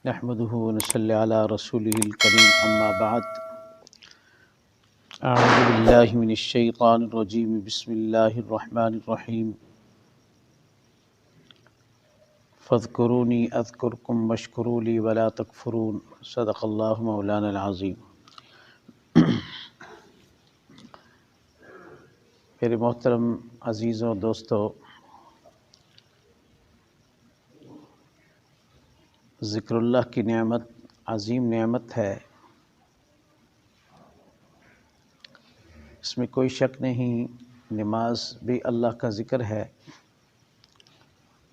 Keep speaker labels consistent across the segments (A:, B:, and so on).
A: نحمده ونصلي على رسوله الكريم أما بعد أعوذ بالله من الشيطان الرجيم بسم الله الرحمن الرحيم فاذكروني أذكركم واشكروا لي ولا تكفرون صدق الله مولانا العظيم۔ میرے محترم عزیزوں دوستو، ذکر اللہ کی نعمت عظیم نعمت ہے، اس میں کوئی شک نہیں۔ نماز بھی اللہ کا ذکر ہے،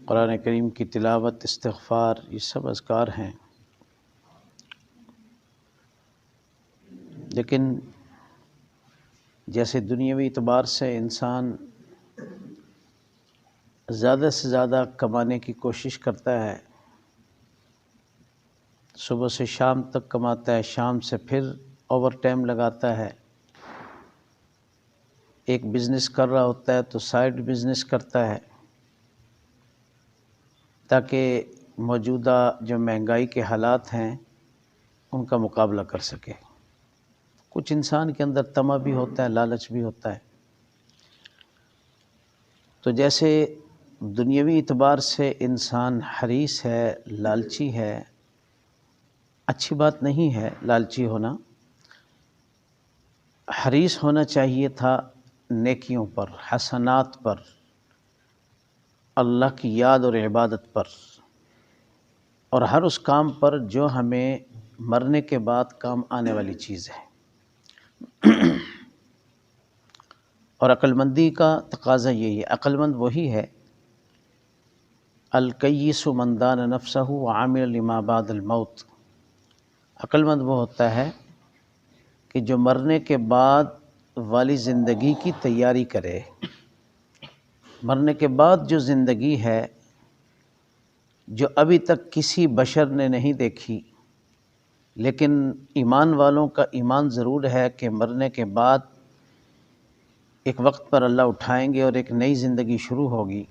A: قرآن کریم کی تلاوت، استغفار، یہ سب اذکار ہیں۔ لیکن جیسے دنیاوی اعتبار سے انسان زیادہ سے زیادہ کمانے کی کوشش کرتا ہے، صبح سے شام تک کماتا ہے، شام سے پھر اوور ٹائم لگاتا ہے، ایک بزنس کر رہا ہوتا ہے تو سائیڈ بزنس کرتا ہے تاکہ موجودہ جو مہنگائی کے حالات ہیں ان کا مقابلہ کر سکے۔ کچھ انسان کے اندر طمع بھی ہوتا ہے، لالچ بھی ہوتا ہے۔ تو جیسے دنیاوی اعتبار سے انسان حریص ہے، لالچی ہے، اچھی بات نہیں ہے لالچی ہونا، حریص ہونا چاہیے تھا نیکیوں پر، حسنات پر، اللہ کی یاد اور عبادت پر، اور ہر اس کام پر جو ہمیں مرنے کے بعد کام آنے والی چیز ہے۔ اور عقل مندی کا تقاضا یہی ہے۔ عقل مند وہی ہے، الکیس من دان نفسہ وعمل لما بعد الموت۔ عقل مند وہ ہوتا ہے کہ جو مرنے کے بعد والی زندگی کی تیاری کرے۔ مرنے کے بعد جو زندگی ہے، جو ابھی تک کسی بشر نے نہیں دیکھی، لیکن ایمان والوں کا ایمان ضرور ہے کہ مرنے کے بعد ایک وقت پر اللہ اٹھائیں گے اور ایک نئی زندگی شروع ہوگی۔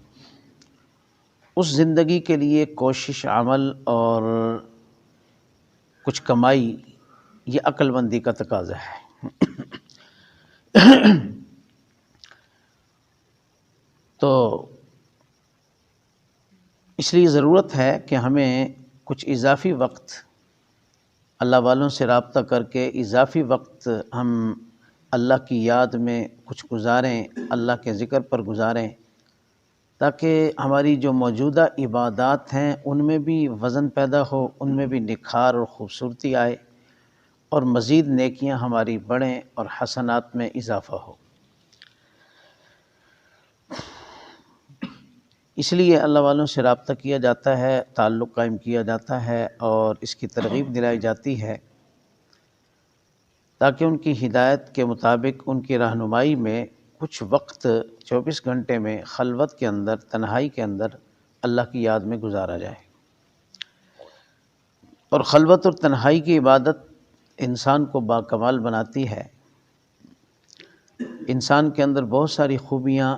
A: اس زندگی کے لیے کوشش، عمل اور کچھ کمائی، یہ عقل مندی کا تقاضا ہے۔ تو اس لیے ضرورت ہے کہ ہمیں کچھ اضافی وقت اللہ والوں سے رابطہ کر کے اضافی وقت ہم اللہ کی یاد میں کچھ گزاریں، اللہ کے ذکر پر گزاریں، تاکہ ہماری جو موجودہ عبادات ہیں ان میں بھی وزن پیدا ہو، ان میں بھی نکھار اور خوبصورتی آئے، اور مزید نیکیاں ہماری بڑھیں اور حسنات میں اضافہ ہو۔ اس لیے اللہ والوں سے رابطہ کیا جاتا ہے، تعلق قائم کیا جاتا ہے، اور اس کی ترغیب دلائی جاتی ہے تاکہ ان کی ہدایت کے مطابق ان کی رہنمائی میں کچھ وقت 24 گھنٹے میں خلوت کے اندر، تنہائی کے اندر اللہ کی یاد میں گزارا جائے۔ اور خلوت اور تنہائی کی عبادت انسان کو باکمال بناتی ہے۔ انسان کے اندر بہت ساری خوبیاں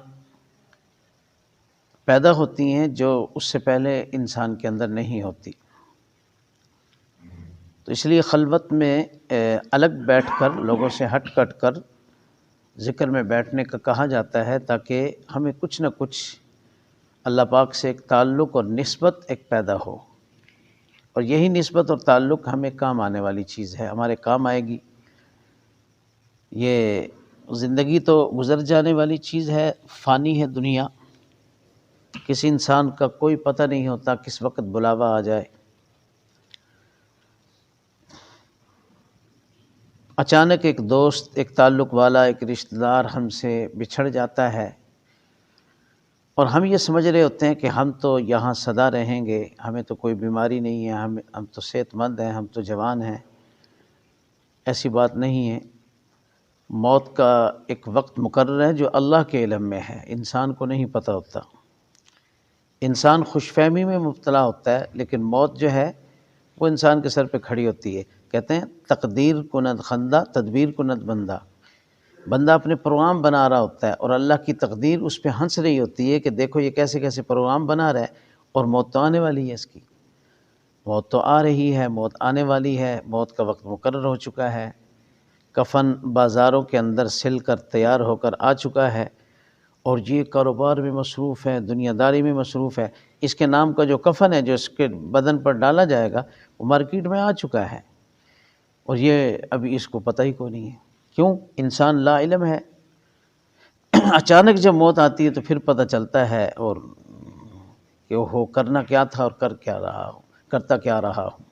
A: پیدا ہوتی ہیں جو اس سے پہلے انسان کے اندر نہیں ہوتی۔ تو اس لیے خلوت میں الگ بیٹھ کر، لوگوں سے ہٹ کٹ کر ذکر میں بیٹھنے کا کہا جاتا ہے، تاکہ ہمیں کچھ نہ کچھ اللہ پاک سے ایک تعلق اور نسبت ایک پیدا ہو، اور یہی نسبت اور تعلق ہمیں کام آنے والی چیز ہے، ہمارے کام آئے گی۔ یہ زندگی تو گزر جانے والی چیز ہے، فانی ہے دنیا، کسی انسان کا کوئی پتہ نہیں ہوتا کس وقت بلاوا آ جائے۔ اچانک ایک دوست، ایک تعلق والا، ایک رشتہ دار ہم سے بچھڑ جاتا ہے، اور ہم یہ سمجھ رہے ہوتے ہیں کہ ہم تو یہاں سدا رہیں گے، ہمیں تو کوئی بیماری نہیں ہے، ہم تو صحت مند ہیں، ہم تو جوان ہیں۔ ایسی بات نہیں ہے۔ موت کا ایک وقت مقرر ہے جو اللہ کے علم میں ہے، انسان کو نہیں پتہ ہوتا۔ انسان خوش فہمی میں مبتلا ہوتا ہے، لیکن موت جو ہے وہ انسان کے سر پہ کھڑی ہوتی ہے۔ کہتے ہیں تقدیر کند خندہ، تدبیر کند بندہ۔ بندہ اپنے پروگرام بنا رہا ہوتا ہے، اور اللہ کی تقدیر اس پہ ہنس رہی ہوتی ہے کہ دیکھو یہ کیسے کیسے پروگرام بنا رہا ہے، اور موت تو آنے والی ہے اس کی۔ موت تو آ رہی ہے، موت آنے والی ہے، موت کا وقت مقرر ہو چکا ہے، کفن بازاروں کے اندر سل کر تیار ہو کر آ چکا ہے، اور یہ کاروبار میں مصروف ہے، دنیا داری میں مصروف ہے۔ اس کے نام کا جو کفن ہے جو اس کے بدن پر ڈالا جائے گا وہ مارکیٹ میں آ چکا ہے، اور یہ ابھی اس کو پتہ ہی کوئی نہیں ہے۔ کیوں؟ انسان لا علم ہے۔ اچانک جب موت آتی ہے تو پھر پتہ چلتا ہے اور کہ وہ کرنا کیا تھا اور کرتا کیا رہا ہوں۔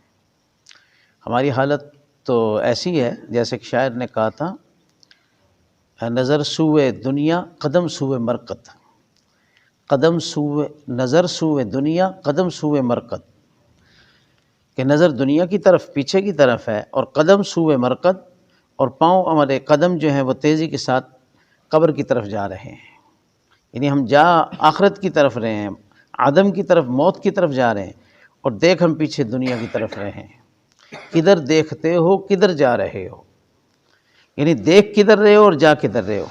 A: ہماری حالت تو ایسی ہے جیسے کہ شاعر نے کہا تھا، نظر سوئے دنیا قدم سوئے مرقد، نظر سوئے دنیا قدم سوئے مرقد، کہ نظر دنیا کی طرف پیچھے کی طرف ہے، اور قدم سوئے مرقد، اور پاؤں ہمارے قدم جو ہیں وہ تیزی کے ساتھ قبر کی طرف جا رہے ہیں۔ یعنی ہم آخرت کی طرف رہے ہیں، عدم کی طرف، موت کی طرف جا رہے ہیں، اور دیکھ ہم پیچھے دنیا کی طرف رہے ہیں۔ کدھر دیکھتے ہو کدھر جا رہے ہو، یعنی دیکھ کدھر رہے ہو اور جا کدھر رہے ہو۔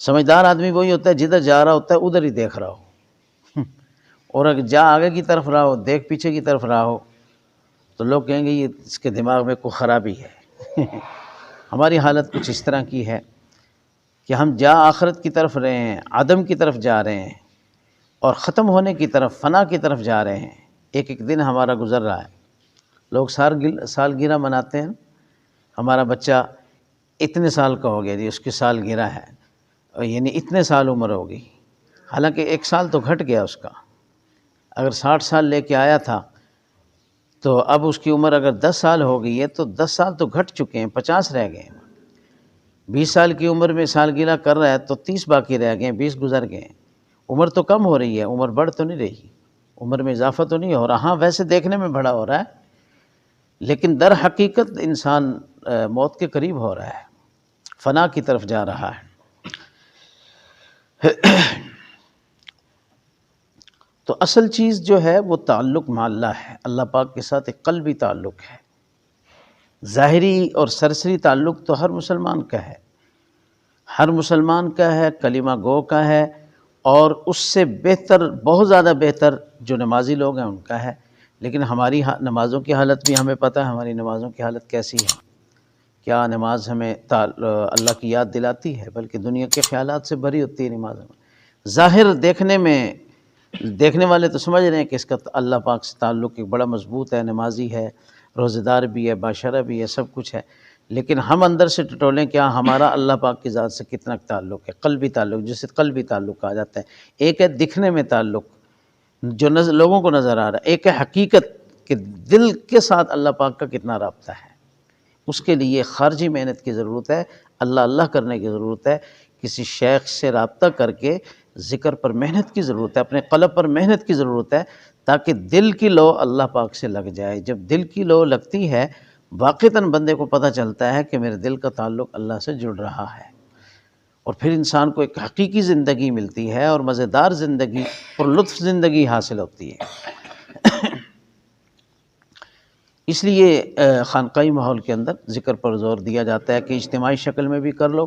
A: سمجھدار آدمی وہی ہوتا ہے جدھر جا رہا ہوتا ہے ادھر ہی دیکھ رہا ہو، اور اگر جا آگے کی طرف رہا ہو، دیکھ پیچھے کی طرف رہا ہو، تو لوگ کہیں گے یہ اس کے دماغ میں کوئی خرابی ہے۔ ہماری حالت کچھ اس طرح کی ہے کہ ہم آخرت کی طرف رہے ہیں، عدم کی طرف جا رہے ہیں، اور ختم ہونے کی طرف، فنا کی طرف جا رہے ہیں۔ ایک ایک دن ہمارا گزر رہا ہے۔ لوگ سالگرہ مناتے ہیں، ہمارا بچہ اتنے سال کا ہو گیا جی، اس کی سالگرہ ہے، یعنی اتنے سال عمر ہوگی، حالانکہ 1 سال تو گھٹ گیا اس کا۔ اگر 60 سال لے کے آیا تھا تو اب اس کی عمر اگر 10 سال ہو گئی ہے تو 10 سال تو گھٹ چکے ہیں، 50 رہ گئے ہیں۔ 20 سال کی عمر میں سالگرہ کر رہا ہے تو 30 باقی رہ گئے ہیں، 20 گزر گئے ہیں۔ عمر تو کم ہو رہی ہے، عمر بڑھ تو نہیں رہی، عمر میں اضافہ تو نہیں ہو رہا۔ ہاں ویسے دیکھنے میں بڑا ہو رہا ہے، لیکن در حقیقت انسان موت کے قریب ہو رہا ہے، فنا کی طرف جا رہا ہے۔ تو اصل چیز جو ہے وہ تعلق مع اللہ ہے، اللہ پاک کے ساتھ ایک قلبی تعلق ہے۔ ظاہری اور سرسری تعلق تو ہر مسلمان کا ہے، ہر مسلمان کا ہے، کلمہ گو کا ہے، اور اس سے بہتر، بہت زیادہ بہتر جو نمازی لوگ ہیں ان کا ہے۔ لیکن ہماری نمازوں کی حالت بھی ہمیں پتہ ہے، ہماری نمازوں کی حالت کیسی ہے۔ کیا نماز ہمیں اللہ کی یاد دلاتی ہے؟ بلکہ دنیا کے خیالات سے بھری ہوتی ہے نماز میں۔ ظاہر دیکھنے والے تو سمجھ رہے ہیں کہ اس کا اللہ پاک سے تعلق ایک بڑا مضبوط ہے، نمازی ہے، روزہ دار بھی ہے، باشرہ بھی ہے، سب کچھ ہے، لیکن ہم اندر سے ٹٹولیں کیا ہمارا اللہ پاک کی ذات سے کتنا تعلق ہے؟ قلبی تعلق، جسے قلبی تعلق کہا جاتا ہے۔ ایک ہے دکھنے میں تعلق جو لوگوں کو نظر آ رہا ہے، ایک ہے حقیقت کہ دل کے ساتھ اللہ پاک کا کتنا رابطہ ہے۔ اس کے لیے خارجی محنت کی ضرورت ہے، اللہ کرنے کی ضرورت ہے، کسی شیخ سے رابطہ کر کے ذکر پر محنت کی ضرورت ہے، اپنے قلب پر محنت کی ضرورت ہے، تاکہ دل کی لو اللہ پاک سے لگ جائے۔ جب دل کی لو لگتی ہے، واقعتاً بندے کو پتہ چلتا ہے کہ میرے دل کا تعلق اللہ سے جڑ رہا ہے، اور پھر انسان کو ایک حقیقی زندگی ملتی ہے، اور مزیدار زندگی اور لطف زندگی حاصل ہوتی ہے۔ اس لیے خانقاہی ماحول کے اندر ذکر پر زور دیا جاتا ہے کہ اجتماعی شکل میں بھی کر لو،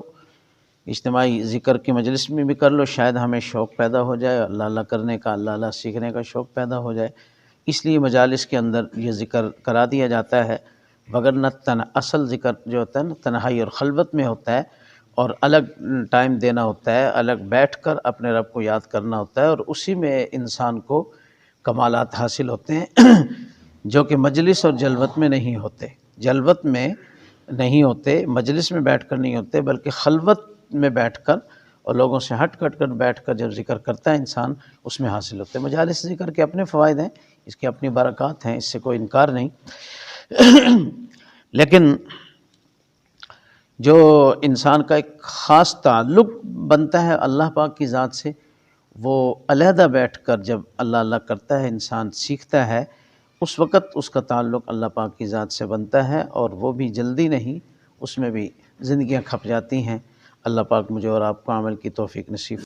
A: اجتماعی ذکر کی مجلس میں بھی کر لو، شاید ہمیں شوق پیدا ہو جائے اللہ کرنے کا، اللہ سیکھنے کا شوق پیدا ہو جائے۔ اس لیے مجالس کے اندر یہ ذکر کرا دیا جاتا ہے، وگرنہ اصل ذکر جو ہوتا ہے نا تنہائی اور خلوت میں ہوتا ہے، اور الگ ٹائم دینا ہوتا ہے، الگ بیٹھ کر اپنے رب کو یاد کرنا ہوتا ہے، اور اسی میں انسان کو کمالات حاصل ہوتے ہیں جو کہ مجلس اور جلوت میں نہیں ہوتے، جلوت میں نہیں ہوتے، مجلس میں بیٹھ کر نہیں ہوتے، بلکہ خلوت میں بیٹھ کر اور لوگوں سے ہٹ کر بیٹھ کر جب ذکر کرتا ہے انسان، اس میں حاصل ہوتے ہیں۔ مجالس ذکر کے اپنے فوائد ہیں، اس کی اپنی برکات ہیں، اس سے کوئی انکار نہیں، لیکن جو انسان کا ایک خاص تعلق بنتا ہے اللہ پاک کی ذات سے، وہ علیحدہ بیٹھ کر جب اللہ کرتا ہے، انسان سیکھتا ہے، اس وقت اس کا تعلق اللہ پاک کی ذات سے بنتا ہے، اور وہ بھی جلدی نہیں، اس میں بھی زندگیاں کھپ جاتی ہیں۔ اللہ پاک مجھے اور آپ کو عمل کی توفیق نصیب